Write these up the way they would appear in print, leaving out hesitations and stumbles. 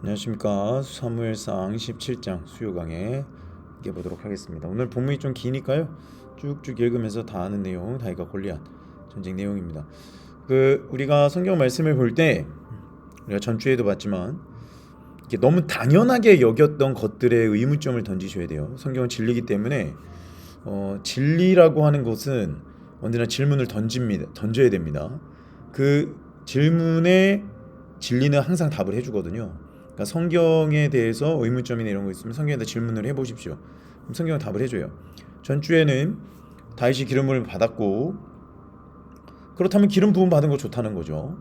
안녕하십니까. 사무엘상 17장 수요 강해 보도록 하겠습니다. 오늘 본문이 좀 기니까요. 쭉쭉 읽으면서 다 아는 내용, 다윗과 골리앗 전쟁 내용입니다. 우리가 성경 말씀을 볼 때 우리가 전주에도 봤지만 이게 너무 당연하게 여겼던 것들에 의문점을 던지셔야 돼요. 성경은 진리이기 때문에 진리라고 하는 것은 언제나 질문을 던져야 됩니다. 그 질문에 진리는 항상 답을 해주거든요. 그러니까 성경에 대해서 의문점이나 이런 거 있으면 성경에다 질문을 해보십시오. 그럼 성경은 답을 해줘요. 전주에는 다윗이 기름을 받았고, 그렇다면 기름 부음 받은 거 좋다는 거죠.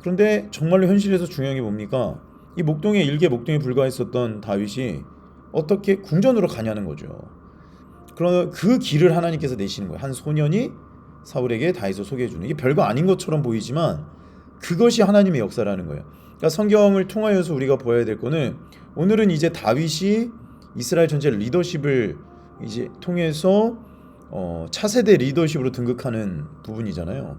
그런데 정말로 현실에서 중요한 게 뭡니까? 이 일개 목동에 불과했었던 다윗이 어떻게 궁전으로 가냐는 거죠. 그런 그 길을 하나님께서 내시는 거예요. 한 소년이 사울에게 다윗을 소개해주는, 이게 별거 아닌 것처럼 보이지만 그것이 하나님의 역사라는 거예요. 그러니까 성경을 통하여서 우리가 보아야 될 거는, 오늘은 이제 다윗이 이스라엘 전체 리더십을 이제 통해서 차세대 리더십으로 등극하는 부분이잖아요.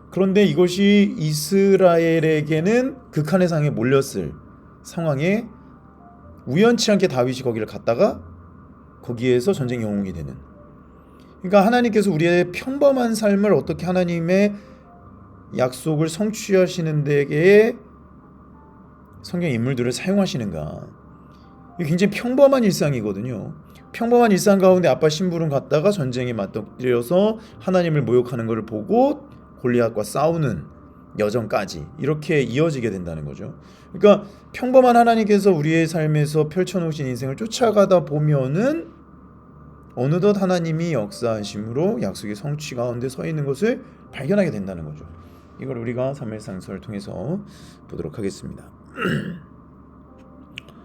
그런데 이것이 이스라엘에게는 극한의 상에 몰렸을 상황에 우연치 않게 다윗이 거기를 갔다가 거기에서 전쟁 영웅이 되는, 그러니까 하나님께서 우리의 평범한 삶을 어떻게 하나님의 약속을 성취하시는 데에 성경 인물들을 사용하시는가, 이게 굉장히 평범한 일상이거든요. 평범한 일상 가운데 아빠 심부름 갔다가 전쟁에 맞닥뜨려서 하나님을 모욕하는 것을 보고 골리앗과 싸우는 여정까지 이렇게 이어지게 된다는 거죠. 그러니까 평범한 하나님께서 우리의 삶에서 펼쳐놓으신 인생을 쫓아가다 보면은 어느덧 하나님이 역사하심으로 약속의 성취 가운데 서 있는 것을 발견하게 된다는 거죠. 이걸 우리가 사무엘상서를 통해서 보도록 하겠습니다.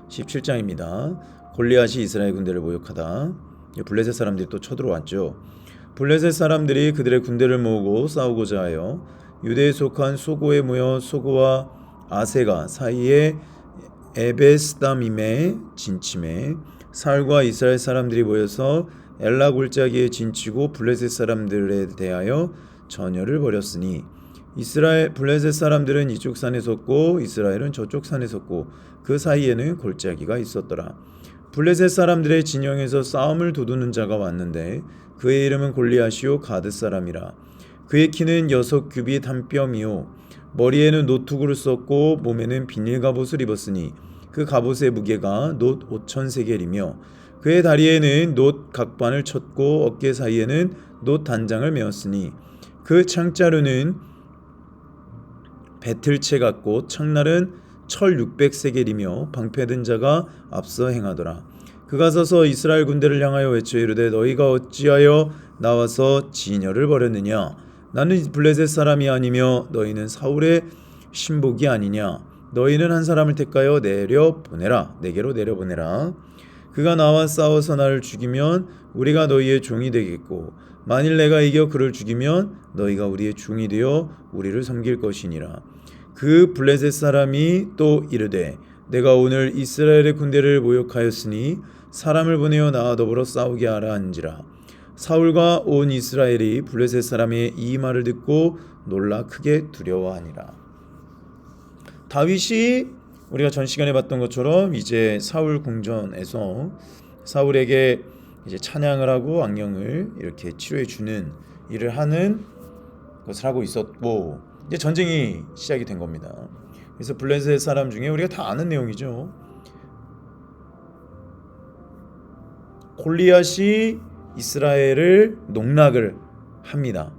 17장입니다. 골리앗이 이스라엘 군대를 모욕하다. 블레셋 사람들이 또 쳐들어왔죠. 블레셋 사람들이 그들의 군대를 모으고 싸우고자 하여 유대에 속한 소고에 모여 소고와 아세가 사이에 에베스다밈에 진침해 사울과 이스라엘 사람들이 모여서 엘라 골짜기에 진치고 블레셋 사람들에 대하여 전열을 벌였으니 블레셋 사람들은 이쪽 산에 섰고 이스라엘은 저쪽 산에 섰고 그 사이에는 골짜기가 있었더라. 블레셋 사람들의 진영에서 싸움을 도두는 자가 왔는데 그의 이름은 골리앗이요 가드 사람이라. 그의 키는 6규빗 한 뼘이요 머리에는 노투구를 썼고 몸에는 비닐 갑옷을 입었으니 그 갑옷의 무게가 놋 5,000세겔이며 그의 다리에는 놋 각반을 쳤고 어깨 사이에는 놋 단장을 메었으니 그 창자루는 배틀채 같고 창날은 철 600세겔이며 방패든 자가 앞서 행하더라. 그가 서서 이스라엘 군대를 향하여 외쳐 이르되 너희가 어찌하여 나와서 진열을 벌였느냐? 나는 블레셋 사람이 아니며 너희는 사울의 신복이 아니냐? 너희는 한 사람을 택하여 내게로 내려보내라. 그가 나와 싸워서 나를 죽이면 우리가 너희의 종이 되겠고 만일 내가 이겨 그를 죽이면 너희가 우리의 종이 되어 우리를 섬길 것이니라. 그 블레셋 사람이 또 이르되 내가 오늘 이스라엘의 군대를 모욕하였으니 사람을 보내어 나와 더불어 싸우게 하라 한지라. 사울과 온 이스라엘이 블레셋 사람의 이 말을 듣고 놀라 크게 두려워하니라. 다윗이 우리가 전 시간에 봤던 것처럼 이제 사울 궁전에서 사울에게 이제 찬양을 하고 악령을 이렇게 치료해 주는 일을 하는 것을 하고 있었고, 이제 전쟁이 시작이 된 겁니다. 그래서 블레셋 사람 중에 우리가 다 아는 내용이죠. 골리앗이 이스라엘을 농락을 합니다.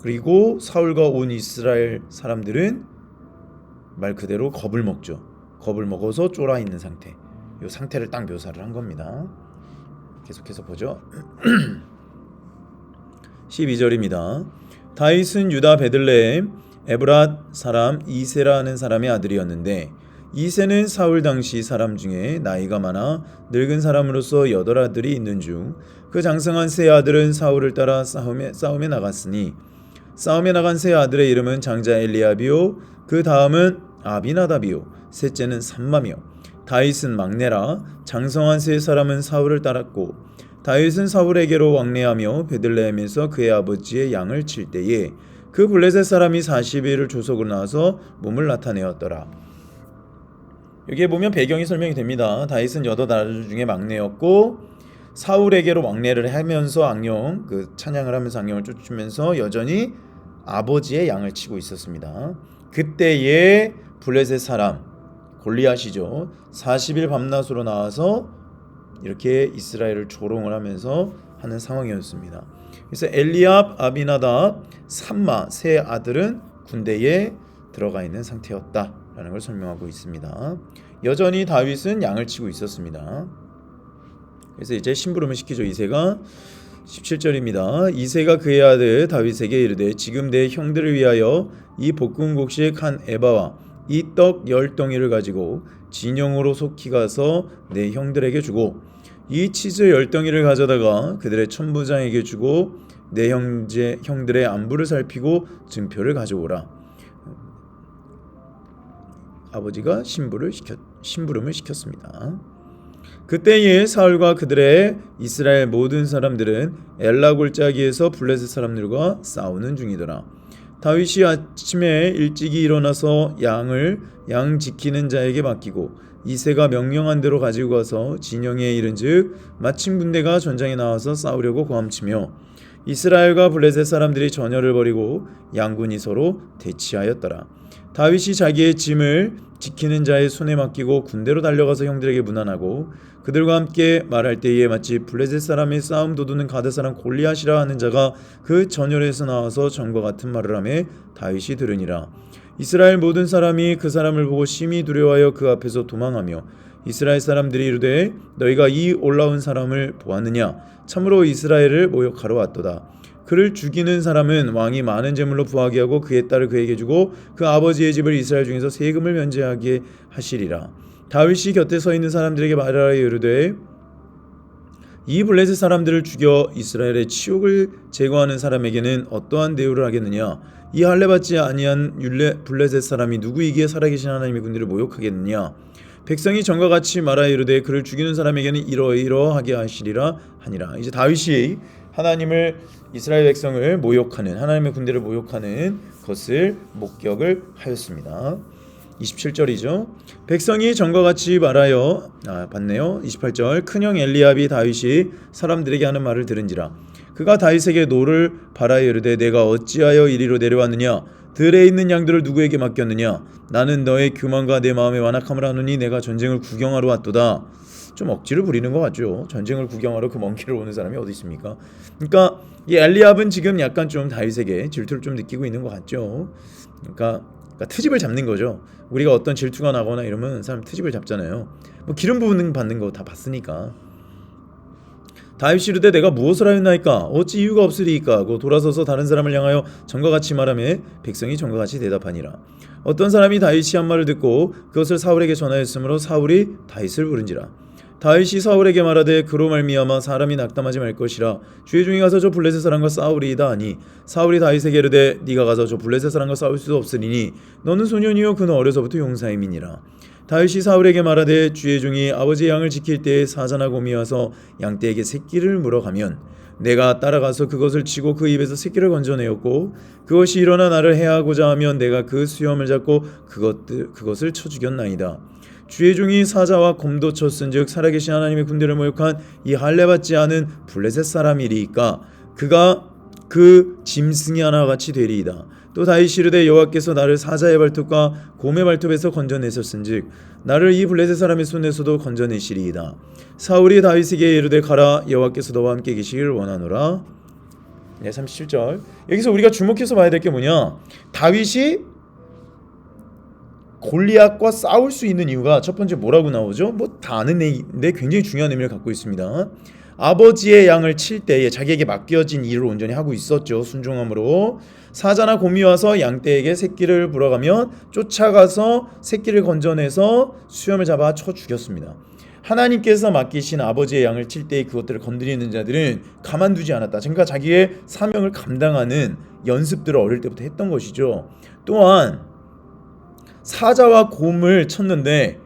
그리고 사울과 온 이스라엘 사람들은 말 그대로 겁을 먹죠. 겁을 먹어서 쫄아 있는 상태. 이 상태를 딱 묘사를 한 겁니다. 계속해서 보죠. 12절입니다. 다윗은 유다 베들레헴 에브랏 사람 이세라는 사람의 아들이었는데 이세는 사울 당시 사람 중에 나이가 많아 늙은 사람으로서 8아들이 있는 중 그 장성한 세 아들은 사울을 따라 싸움에 나갔으니 싸움에 나간 세 아들의 이름은 장자 엘리압이요 그 다음은 아비나답이요 셋째는 삼마며 다윗은 막내라. 장성한 세 사람은 사울을 따랐고 다윗은 사울에게로 왕래하며 베들레헴에서 그의 아버지의 양을 칠 때에 그 블레셋 사람이 40일을 조속으로 나와서 몸을 나타내었더라. 여기에 보면 배경이 설명이 됩니다. 다윗은 여덟 아들 중에 막내였고 사울에게로 왕래를 하면서 악령 찬양을 하면서 악령을 쫓으면서 여전히 아버지의 양을 치고 있었습니다. 그때에 블레셋 사람 골리앗이죠. 40일 밤낮으로 나와서 이렇게 이스라엘을 조롱을 하면서 하는 상황이었습니다. 그래서 엘리압, 아비나답, 삼마 세 아들은 군대에 들어가 있는 상태였다라는 걸 설명하고 있습니다. 여전히 다윗은 양을 치고 있었습니다. 그래서 이제 심부름을 시키죠. 이새가 17절입니다. 이새가 그의 아들 다윗에게 이르되 지금 내 형들을 위하여 이 볶은 곡식 한 에바와 이 떡 10덩이를 가지고 진영으로 속히 가서 내 형들에게 주고 이 치즈 10덩이를 가져다가 그들의 천부장에게 주고 내 형들의 안부를 살피고 증표를 가져오라. 아버지가 심부름을 시켰습니다. 그때에 사울과 그들의 이스라엘 모든 사람들은 엘라 골짜기에서 블레셋 사람들과 싸우는 중이더라. 다윗이 아침에 일찍이 일어나서 양 지키는 자에게 맡기고 이새가 명령한 대로 가지고 가서 진영에 이른즉 마침 군대가 전장에 나와서 싸우려고 고함치며 이스라엘과 블레셋 사람들이 전열을 벌이고 양군이 서로 대치하였더라. 다윗이 자기의 짐을 지키는 자의 손에 맡기고 군대로 달려가서 형들에게 문안하고 그들과 함께 말할 때에 마치 블레셋 사람의 싸움 도두는 가드 사람 골리앗이라 하는 자가 그 전열에서 나와서 전과 같은 말을 하며 다윗이 들으니라. 이스라엘 모든 사람이 그 사람을 보고 심히 두려워하여 그 앞에서 도망하며 이스라엘 사람들이 이르되 너희가 이 올라온 사람을 보았느냐 참으로 이스라엘을 모욕하러 왔도다. 그를 죽이는 사람은 왕이 많은 제물로 부하게 하고 그의 딸을 그에게 주고 그 아버지의 집을 이스라엘 중에서 세금을 면제하게 하시리라. 다윗이 곁에 서 있는 사람들에게 말하라 이르되 이 블레셋 사람들을 죽여 이스라엘의 치욕을 제거하는 사람에게는 어떠한 대우를 하겠느냐? 이 할례 받지 아니한 블레셋 사람이 누구이기에 살아계신 하나님의 군대를 모욕하겠느냐? 백성이 전과 같이 말하여 이르되 그를 죽이는 사람에게는 이러이러하게 하시리라 하니라. 이제 다윗이 하나님을 이스라엘 백성을 모욕하는 하나님의 군대를 모욕하는 것을 목격을 하였습니다. 27절이죠. 백성이 전과 같이 말하여 봤네요. 28절 큰형 엘리압이 다윗이 사람들에게 하는 말을 들은지라 그가 다윗에게 노를 바라여 이르되 내가 어찌하여 이리로 내려왔느냐 들에 있는 양들을 누구에게 맡겼느냐 나는 너의 교만과 내 마음의 완악함을 아노니 내가 전쟁을 구경하러 왔도다. 좀 억지를 부리는 것 같죠. 전쟁을 구경하러 그 먼 길을 오는 사람이 어디 있습니까? 그러니까 이 엘리압은 지금 약간 좀 다윗에게 질투를 좀 느끼고 있는 것 같죠. 그러니까 트집을 잡는 거죠. 우리가 어떤 질투가 나거나 이러면 사람 트집을 잡잖아요. 뭐 기름 부음 받는 거 다 봤으니까. 다윗이 이르되 내가 무엇을 하였나이까 어찌 이유가 없으리이까 하고 돌아서서 다른 사람을 향하여 전과 같이 말하며 백성이 전과 같이 대답하니라. 어떤 사람이 다윗이 한 말을 듣고 그것을 사울에게 전하였으므로 사울이 다윗을 부른지라. 다윗이 사울에게 말하되 그로 말미암아 사람이 낙담하지 말 것이라 주의 종이 가서 저 블레셋 사람과 싸우리이다 하니 사울이 다윗에게 이르되 네가 가서 저 블레셋 사람과 싸울 수도 없으리니 너는 소년이요 그는 어려서부터 용사임이니라. 다윗이 사울에게 말하되 주의 종이 아버지의 양을 지킬 때에 사자나 곰이 와서 양떼에게 새끼를 물어가면 내가 따라가서 그것을 치고 그 입에서 새끼를 건져내었고 그것이 일어나 나를 해하고자 하면 내가 그 수염을 잡고 그것을 쳐 죽였나이다. 주의 종이 사자와 곰도 쳤은즉 살아계신 하나님의 군대를 모욕한 이 할례받지 않은 블레셋 사람이리이까 그가 그 짐승이 하나 같이 되리이다. 또 다윗이 이르되 여호와께서 나를 사자의 발톱과 곰의 발톱에서 건져내셨은즉 나를 이 블레셋 사람의 손에서도 건져내시리이다. 사울이 다윗에게 이르되 가라 여호와께서 너와 함께 계시기를 원하노라. 37절 여기서 우리가 주목해서 봐야 될 게 뭐냐, 다윗이 골리앗과 싸울 수 있는 이유가 첫 번째 뭐라고 나오죠? 뭐 다 아는 얘기인데 굉장히 중요한 의미를 갖고 있습니다. 아버지의 양을 칠 때에 자기에게 맡겨진 일을 온전히 하고 있었죠. 순종함으로. 사자나 곰이 와서 양떼에게 새끼를 불어가면 쫓아가서 새끼를 건져내서 수염을 잡아 쳐 죽였습니다. 하나님께서 맡기신 아버지의 양을 칠 때에 그것들을 건드리는 자들은 가만두지 않았다. 그러니까 자기의 사명을 감당하는 연습들을 어릴 때부터 했던 것이죠. 또한 사자와 곰을 쳤는데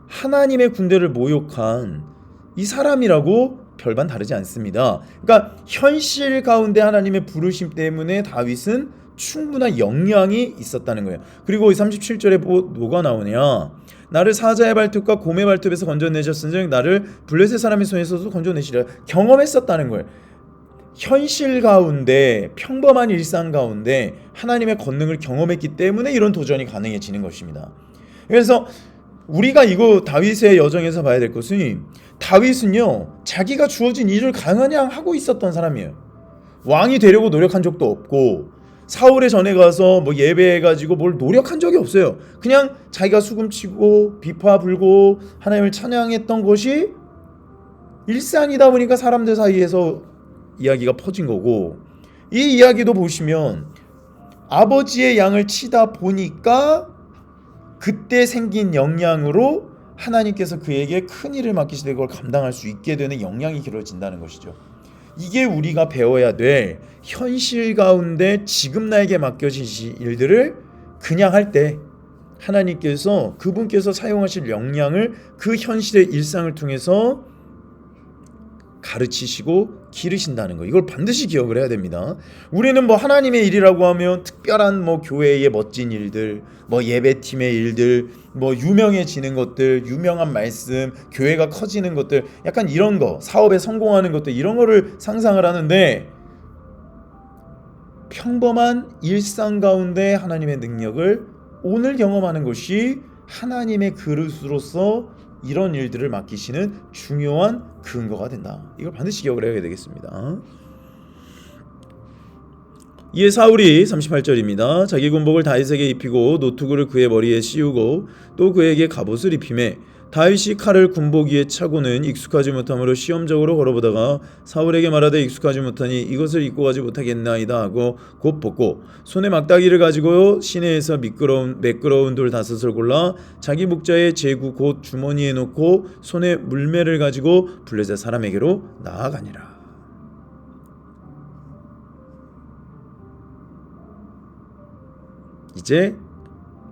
하나님의 군대를 모욕한 이 사람이라고 별반 다르지 않습니다. 그러니까 현실 가운데 하나님의 부르심 때문에 다윗은 충분한 역량이 있었다는 거예요. 그리고 37절에 뭐가 나오냐, 나를 사자의 발톱과 곰의 발톱에서 건져내셨은즉 나를 블레셋 사람의 손에서도 건져내시리라. 경험했었다는 거예요. 현실 가운데, 평범한 일상 가운데 하나님의 권능을 경험했기 때문에 이런 도전이 가능해지는 것입니다. 그래서 우리가 이거 다윗의 여정에서 봐야 될 것은, 다윗은요 자기가 주어진 일을 그냥 하고 있었던 사람이에요. 왕이 되려고 노력한 적도 없고, 사울의 전에 가서 뭐 예배해가지고 뭘 노력한 적이 없어요. 그냥 자기가 수금치고 비파 불고 하나님을 찬양했던 것이 일상이다 보니까 사람들 사이에서 이야기가 퍼진 거고, 이 이야기도 보시면 아버지의 양을 치다 보니까 그때 생긴 역량으로 하나님께서 그에게 큰 일을 맡기시되 그걸 감당할 수 있게 되는 역량이 길어진다는 것이죠. 이게 우리가 배워야 될, 현실 가운데 지금 나에게 맡겨진 일들을 그냥 할 때 하나님께서 그분께서 사용하실 역량을 그 현실의 일상을 통해서 가르치시고 기르신다는 거, 이걸 반드시 기억을 해야 됩니다. 우리는 뭐 하나님의 일이라고 하면 특별한 뭐 교회의 멋진 일들, 뭐 예배팀의 일들, 뭐 유명해지는 것들, 유명한 말씀, 교회가 커지는 것들, 약간 이런 거, 사업에 성공하는 것들, 이런 거를 상상을 하는데, 평범한 일상 가운데 하나님의 능력을 오늘 경험하는 것이 하나님의 그릇으로서 이런 일들을 맡기시는 중요한 근거가 된다. 이걸 반드시 기억을 해야 되겠습니다. 이에 사울이 38절입니다. 자기 군복을 다윗에게 입히고 노투구를 그의 머리에 씌우고 또 그에게 갑옷을 입히매 다윗이 칼을 군복 위에 차고는 익숙하지 못함으로 시험적으로 걸어보다가 사울에게 말하되 익숙하지 못하니 이것을 입고 가지 못하겠나이다 하고 곧 벗고 손에 막다기를 가지고 시내에서 매끄러운 돌 5을 골라 자기 목자의 제구 곧 주머니에 넣고 손에 물매를 가지고 블레셋 사람에게로 나아가니라. 이제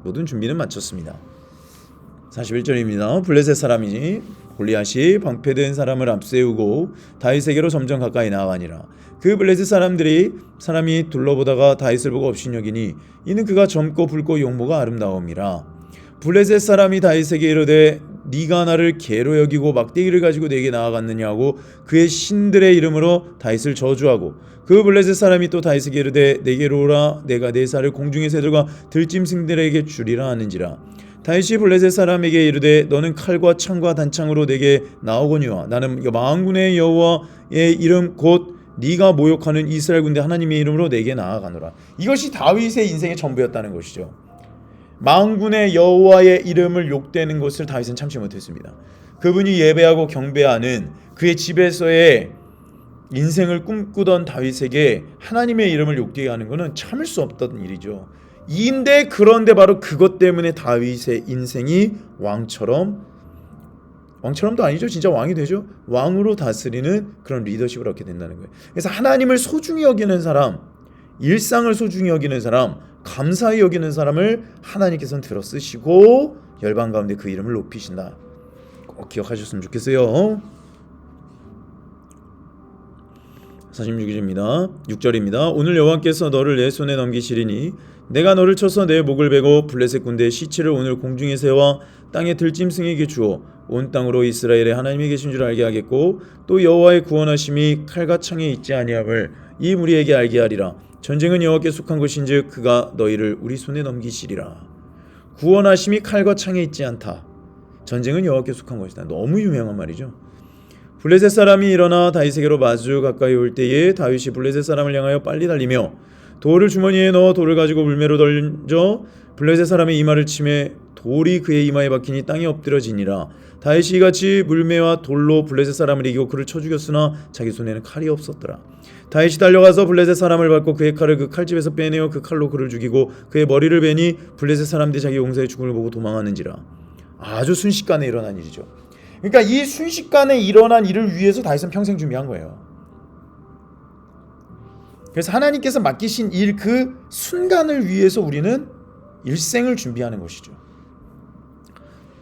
모든 준비는 마쳤습니다. 41절입니다. 블레셋 사람이 골리앗이 방패된 사람을 앞세우고 다윗에게로 점점 가까이 나아가니라. 그 블레셋 사람이 둘러보다가 다윗을 보고 업신여기니 이는 그가 젊고 붉고 용모가 아름다움이라. 블레셋 사람이 다윗에게 이르되 네가 나를 개로 여기고 막대기를 가지고 내게 나아갔느냐고 그의 신들의 이름으로 다윗을 저주하고 그 블레셋 사람이 또 다윗에게 이르되 내게로 오라 내가 내 살을 공중의 새들과 들짐승들에게 주리라 하는지라. 다윗이 블레셋 사람에게 이르되 너는 칼과 창과 단창으로 내게 나오거니와 나는 만군의 여호와의 이름 곧 네가 모욕하는 이스라엘 군대 하나님의 이름으로 내게 나아가노라. 이것이 다윗의 인생의 전부였다는 것이죠. 만군의 여호와의 이름을 욕되는 것을 다윗은 참지 못했습니다. 그분이 예배하고 경배하는 그의 집에서의 인생을 꿈꾸던 다윗에게 하나님의 이름을 욕되게 하는 것은 참을 수 없던 일이죠. 그런데 바로 그것 때문에 다윗의 인생이 왕처럼도 아니죠. 진짜 왕이 되죠. 왕으로 다스리는 그런 리더십을 얻게 된다는 거예요. 그래서 하나님을 소중히 여기는 사람, 일상을 소중히 여기는 사람, 감사히 여기는 사람을 하나님께서는 들어 쓰시고 열방 가운데 그 이름을 높이신다. 꼭 기억하셨으면 좋겠어요. 46절입니다. 오늘 여호와께서 너를 내 손에 넘기시리니 내가 너를 쳐서 내 목을 베고 블레셋 군대의 시체를 오늘 공중에 세워 땅의 들짐승에게 주어 온 땅으로 이스라엘의 하나님이 계신 줄 알게 하겠고 또 여호와의 구원하심이 칼과 창에 있지 아니함을 이 무리에게 알게 하리라. 전쟁은 여호와께 속한 것인즉 그가 너희를 우리 손에 넘기시리라. 구원하심이 칼과 창에 있지 않다. 전쟁은 여호와께 속한 것이다. 너무 유명한 말이죠. 블레셋 사람이 일어나 다윗에게로 마주 가까이 올 때에 다윗이 블레셋 사람을 향하여 빨리 달리며 돌을 주머니에 넣어 돌을 가지고 물매로 던져 블레셋 사람의 이마를 치매 돌이 그의 이마에 박히니 땅에 엎드려지니라. 다윗이 이같이 물매와 돌로 블레셋 사람을 이기고 그를 쳐 죽였으나 자기 손에는 칼이 없었더라. 다윗이 달려가서 블레셋 사람을 밟고 그의 칼을 그 칼집에서 빼내어 그 칼로 그를 죽이고 그의 머리를 베니 블레셋 사람들이 자기 용사의 죽음을 보고 도망하는지라. 아주 순식간에 일어난 일이죠. 그러니까 이 순식간에 일어난 일을 위해서 다윗은 평생 준비한 거예요. 그래서 하나님께서 맡기신 일 그 순간을 위해서 우리는 일생을 준비하는 것이죠.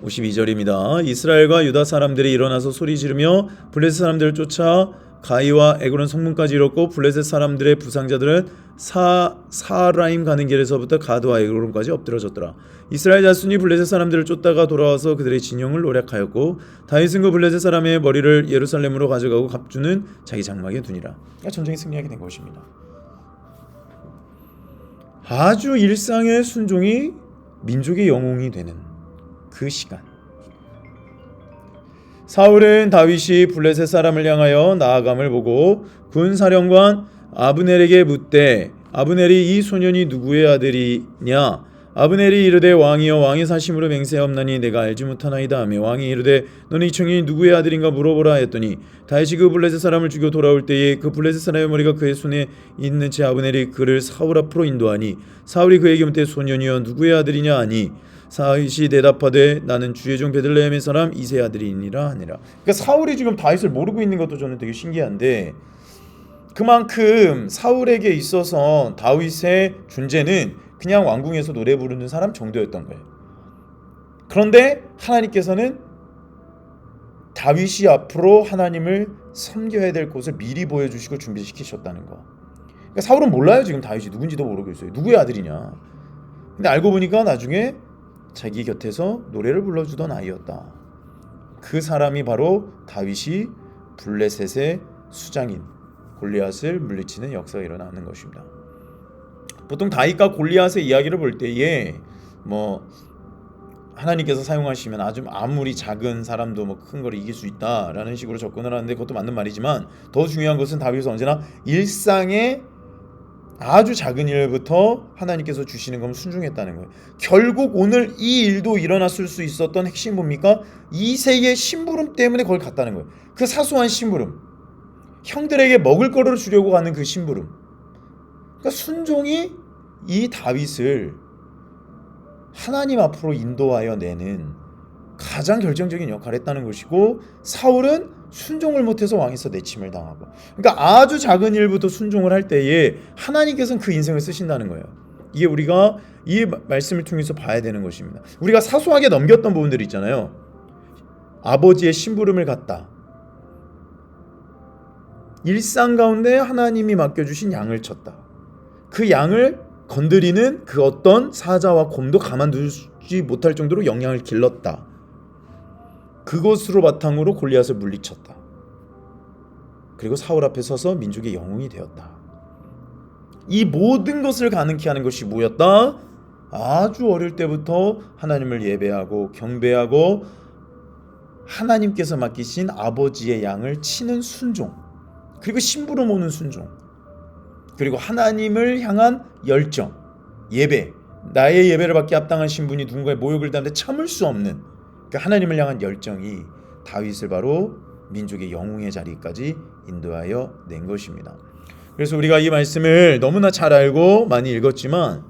52절입니다. 이스라엘과 유다 사람들이 일어나서 소리 지르며 블레셋 사람들을 쫓아 가이와 에그론 성문까지 이뤘고 블레셋 사람들의 부상자들은 사라임 가는 길에서부터 가드와 에그론까지 엎드러졌더라. 이스라엘 자손이 블레셋 사람들을 쫓다가 돌아와서 그들의 진영을 노략하였고 다윗은 그 블레셋 사람의 머리를 예루살렘으로 가져가고 갑주는 자기 장막에 두니라. 전쟁에 승리하게 된 것입니다. 아주 일상의 순종이 민족의 영웅이 되는 그 시간. 사울은 다윗이 블레셋 사람을 향하여 나아감을 보고 군사령관 아브넬에게 묻되 아브넬이 이 소년이 누구의 아들이냐? 아브넬이 이르되 왕이여 왕의 사심으로 맹세하옵나니 내가 알지 못하나이다 하며 왕이 이르되 너는 이 청년이 누구의 아들인가 물어보라 했더니 다윗이 그 블레셋 사람을 죽여 돌아올 때에 그 블레셋 사람의 머리가 그의 손에 있는 채 아브넬이 그를 사울 앞으로 인도하니 사울이 그에게 묻되 소년이여 누구의 아들이냐 하니 다윗이 대답하되 나는 주의 종 베들레헴의 사람 이새의 아들이니라 하니라. 그러니까 사울이 지금 다윗을 모르고 있는 것도 저는 되게 신기한데 그만큼 사울에게 있어서 다윗의 존재는 그냥 왕궁에서 노래 부르는 사람 정도였던 거예요. 그런데 하나님께서는 다윗이 앞으로 하나님을 섬겨야 될 곳을 미리 보여주시고 준비시키셨다는 거. 그러니까 사울은 몰라요. 지금 다윗이 누군지도 모르고 있어요. 누구의 아들이냐. 근데 알고 보니까 나중에 자기 곁에서 노래를 불러주던 아이였다. 그 사람이 바로 다윗이 블레셋의 수장인 골리앗을 물리치는 역사가 일어나는 것입니다. 보통 다윗과 골리앗의 이야기를 볼 때에 하나님께서 사용하시면 아무리 작은 사람도 큰 걸 이길 수 있다라는 식으로 접근을 하는데 그것도 맞는 말이지만 더 중요한 것은 다윗은 언제나 일상의 아주 작은 일부터 하나님께서 주시는 건 순종했다는 거예요. 결국 오늘 이 일도 일어났을 수 있었던 핵심이 뭡니까? 이새의 심부름 때문에 거기 갔다는 거예요. 그 사소한 심부름, 형들에게 먹을 거를 주려고 가는 그 심부름. 그러니까 순종이 이 다윗을 하나님 앞으로 인도하여 내는 가장 결정적인 역할을 했다는 것이고 사울은 순종을 못해서 왕에서 내침을 당하고 그러니까 아주 작은 일부터 순종을 할 때에 하나님께서는 그 인생을 쓰신다는 거예요. 이게 우리가 이 말씀을 통해서 봐야 되는 것입니다. 우리가 사소하게 넘겼던 부분들이 있잖아요. 아버지의 심부름을 갔다. 일상 가운데 하나님이 맡겨주신 양을 쳤다. 그 양을 건드리는 그 어떤 사자와 곰도 가만두지 못할 정도로 영양을 길렀다. 그것으로 바탕으로 골리앗을 물리쳤다. 그리고 사울 앞에 서서 민족의 영웅이 되었다. 이 모든 것을 가능케 하는 것이 뭐였다? 아주 어릴 때부터 하나님을 예배하고 경배하고 하나님께서 맡기신 아버지의 양을 치는 순종, 그리고 심부름 오는 순종, 그리고 하나님을 향한 열정, 예배, 나의 예배를 받기 합당한 신분이 누군가의 모욕을 당하는데 참을 수 없는 그 하나님을 향한 열정이 다윗을 바로 민족의 영웅의 자리까지 인도하여 낸 것입니다. 그래서 우리가 이 말씀을 너무나 잘 알고 많이 읽었지만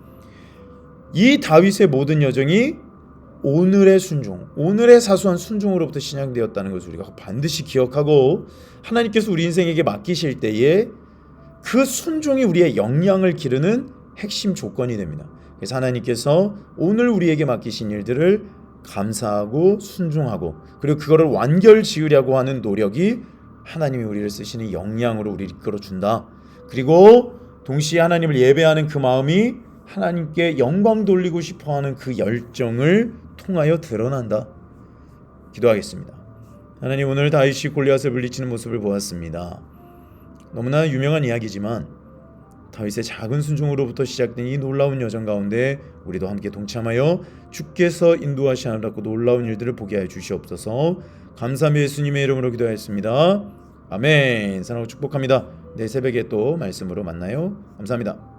이 다윗의 모든 여정이 오늘의 순종, 오늘의 사소한 순종으로부터 시작되었다는 것을 우리가 반드시 기억하고 하나님께서 우리 인생에게 맡기실 때에 그 순종이 우리의 역량을 기르는 핵심 조건이 됩니다. 그래서 하나님께서 오늘 우리에게 맡기신 일들을 감사하고 순종하고 그리고 그거를 완결 지으려고 하는 노력이 하나님이 우리를 쓰시는 역량으로 우리를 이끌어준다. 그리고 동시에 하나님을 예배하는 그 마음이 하나님께 영광 돌리고 싶어하는 그 열정을 통하여 드러난다. 기도하겠습니다. 하나님, 오늘 다윗이 골리앗을 물리치는 모습을 보았습니다. 너무나 유명한 이야기지만 다윗의 작은 순종으로부터 시작된 이 놀라운 여정 가운데 우리도 함께 동참하여 주께서 인도하시느라고 놀라운 일들을 보게 하여 주시옵소서. 감사하며 예수님의 이름으로 기도하였습니다. 아멘. 사랑하고 축복합니다. 내일 새벽에 또 말씀으로 만나요. 감사합니다.